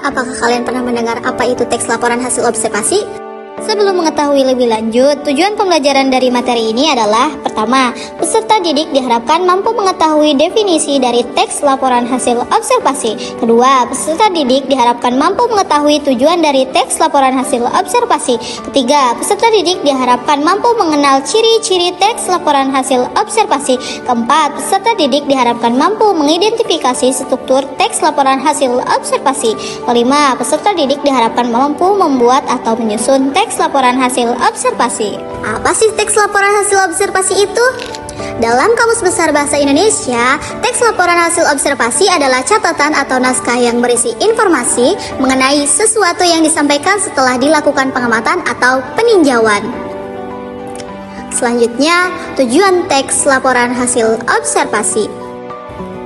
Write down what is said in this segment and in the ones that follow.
apakah kalian pernah mendengar apa itu teks laporan hasil observasi? Sebelum mengetahui lebih lanjut, tujuan pembelajaran dari materi ini adalah: pertama, peserta didik diharapkan mampu mengetahui definisi dari teks laporan hasil observasi. Kedua, peserta didik diharapkan mampu mengetahui tujuan dari teks laporan hasil observasi. Ketiga, peserta didik diharapkan mampu mengenal ciri-ciri teks laporan hasil observasi. Keempat, peserta didik diharapkan mampu mengidentifikasi struktur teks laporan hasil observasi. Kelima, peserta didik diharapkan mampu membuat atau menyusun teks laporan hasil observasi. Apa sih teks laporan hasil observasi itu? Dalam Kamus Besar Bahasa Indonesia, teks laporan hasil observasi adalah catatan atau naskah yang berisi informasi mengenai sesuatu yang disampaikan setelah dilakukan pengamatan atau peninjauan. Selanjutnya, tujuan teks laporan hasil observasi.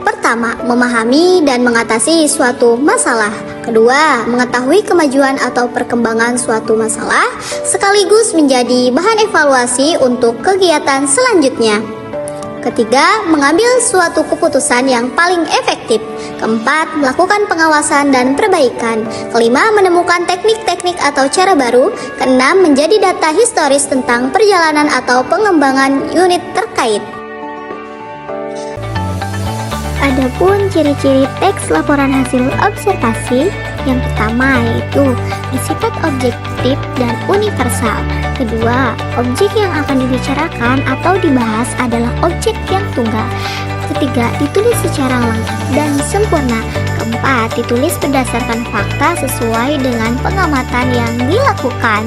Pertama, memahami dan mengatasi suatu masalah. Kedua, mengetahui kemajuan atau perkembangan suatu masalah, sekaligus menjadi bahan evaluasi untuk kegiatan selanjutnya. Ketiga, mengambil suatu keputusan yang paling efektif. Keempat, melakukan pengawasan dan perbaikan. Kelima, menemukan teknik-teknik atau cara baru. Keenam, menjadi data historis tentang perjalanan atau pengembangan unit terkait. Adapun ciri-ciri teks laporan hasil observasi, yang pertama yaitu bersifat objektif dan universal. Kedua, objek yang akan dibicarakan atau dibahas adalah objek yang tunggal. Ketiga, ditulis secara lengkap dan sempurna. Keempat, ditulis berdasarkan fakta sesuai dengan pengamatan yang dilakukan.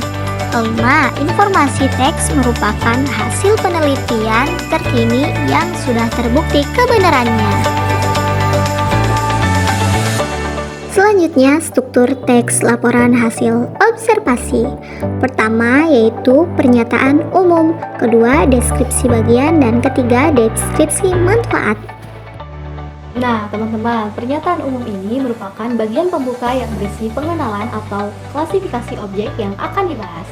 Kelima, informasi teks merupakan hasil penelitian terkini yang sudah terbukti kebenarannya. Selanjutnya, struktur teks laporan hasil observasi. Pertama yaitu pernyataan umum, kedua deskripsi bagian, dan ketiga deskripsi manfaat. Nah, teman-teman, pernyataan umum ini merupakan bagian pembuka yang berisi pengenalan atau klasifikasi objek yang akan dibahas.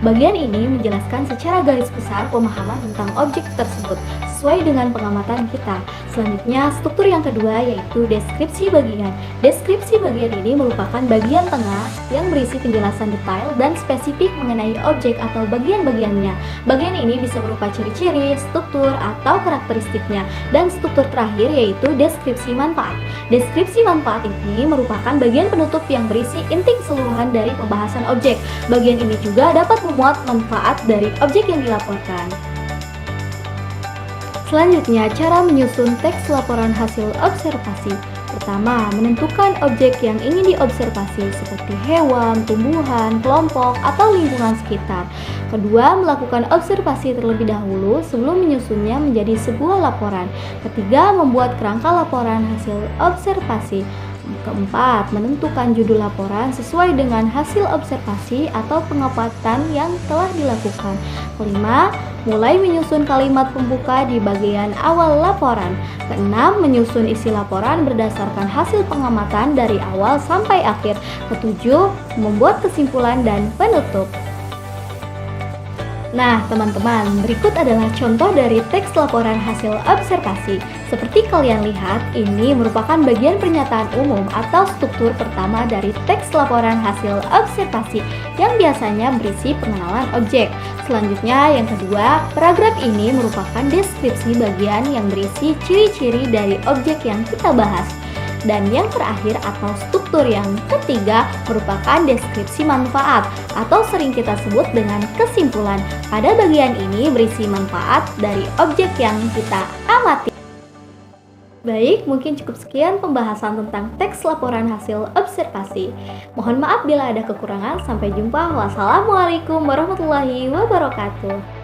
Bagian ini menjelaskan secara garis besar pemahaman tentang objek tersebut sesuai dengan pengamatan kita. Selanjutnya, struktur yang kedua yaitu deskripsi bagian. Deskripsi bagian ini merupakan bagian tengah yang berisi penjelasan detail dan spesifik mengenai objek atau bagian-bagiannya. Bagian ini bisa berupa ciri-ciri, struktur, atau karakteristiknya. Dan struktur terakhir yaitu deskripsi manfaat. Deskripsi manfaat ini merupakan bagian penutup yang berisi inti keseluruhan dari pembahasan objek. Bagian ini juga dapat memuat manfaat dari objek yang dilaporkan. Selanjutnya, cara menyusun teks laporan hasil observasi. Pertama, menentukan objek yang ingin diobservasi seperti hewan, tumbuhan, kelompok, atau lingkungan sekitar. Kedua, melakukan observasi terlebih dahulu sebelum menyusunnya menjadi sebuah laporan. Ketiga, membuat kerangka laporan hasil observasi. Keempat, menentukan judul laporan sesuai dengan hasil observasi atau pengamatan yang telah dilakukan. Kelima, mulai menyusun kalimat pembuka di bagian awal laporan. Keenam, menyusun isi laporan berdasarkan hasil pengamatan dari awal sampai akhir. Ketujuh, membuat kesimpulan dan penutup. Nah, teman-teman, berikut adalah contoh dari teks laporan hasil observasi. Seperti kalian lihat, ini merupakan bagian pernyataan umum atau struktur pertama dari teks laporan hasil observasi yang biasanya berisi pengenalan objek. Selanjutnya, yang kedua, paragraf ini merupakan deskripsi bagian yang berisi ciri-ciri dari objek yang kita bahas. Dan yang terakhir atau struktur yang ketiga merupakan deskripsi manfaat atau sering kita sebut dengan kesimpulan. Pada bagian ini berisi manfaat dari objek yang kita amati. Baik, mungkin cukup sekian pembahasan tentang teks laporan hasil observasi. Mohon maaf bila ada kekurangan. Sampai jumpa. Wassalamualaikum warahmatullahi wabarakatuh.